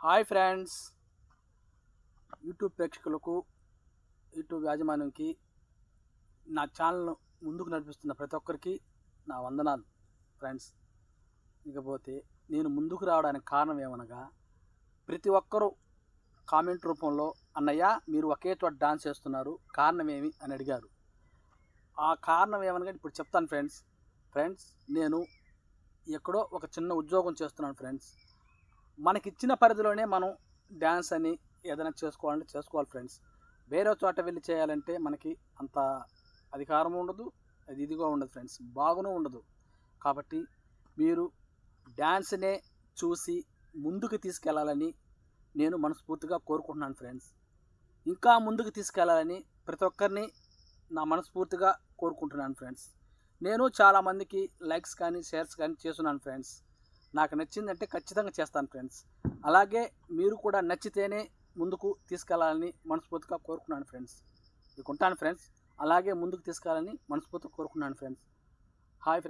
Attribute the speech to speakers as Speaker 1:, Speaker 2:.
Speaker 1: Hi friends, YouTube ప్రేక్షకులకు, YouTube యాజమాన్యంకి, నా ఛానల్ను ముందుకు నడిపిస్తున్న ప్రతి ఒక్కరికి నా వందనాలు ఫ్రెండ్స్. ఇకపోతే నేను ముందుకు రావడానికి కారణం ఏమనగా, ప్రతి ఒక్కరూ కామెంట్ రూపంలో అన్నయ్య మీరు ఒకే చోట డాన్స్ చేస్తున్నారు, కారణం ఏమి అని అడిగారు. ఆ కారణం ఏమనగా ఇప్పుడు చెప్తాను ఫ్రెండ్స్. నేను ఎక్కడో ఒక చిన్న ఉద్యోగం చేస్తున్నాను ఫ్రెండ్స్. మనకిచ్చిన పరిధిలోనే మనం డ్యాన్స్ అని ఏదైనా చేసుకోవాలి ఫ్రెండ్స్. వేరే చోట వెళ్ళి చేయాలంటే మనకి అంత అధికారం ఉండదు, అది ఇదిగా ఉండదు ఫ్రెండ్స్, బాగునూ ఉండదు. కాబట్టి మీరు డ్యాన్స్నే చూసి ముందుకు తీసుకెళ్ళాలని నేను మనస్ఫూర్తిగా కోరుకుంటున్నాను ఫ్రెండ్స్. ఇంకా ముందుకు తీసుకెళ్ళాలని ప్రతి ఒక్కరిని నా మనస్ఫూర్తిగా కోరుకుంటున్నాను ఫ్రెండ్స్. నేను చాలామందికి లైక్స్ కానీ షేర్స్ కానీ చేస్తున్నాను ఫ్రెండ్స్. నాకు నచ్చిందంటే ఖచ్చితంగా చేస్తాను ఫ్రెండ్స్. అలాగే మీరు కూడా నచ్చితేనే ముందుకు తీసుకెళ్లాలని మనస్ఫూర్తిగా కోరుకున్నాను ఫ్రెండ్స్. ఇక ఉంటాను ఫ్రెండ్స్. అలాగే ముందుకు తీసుకెళ్ళాలని మనస్ఫూర్తిగా కోరుకున్నాను ఫ్రెండ్స్. Hi friends.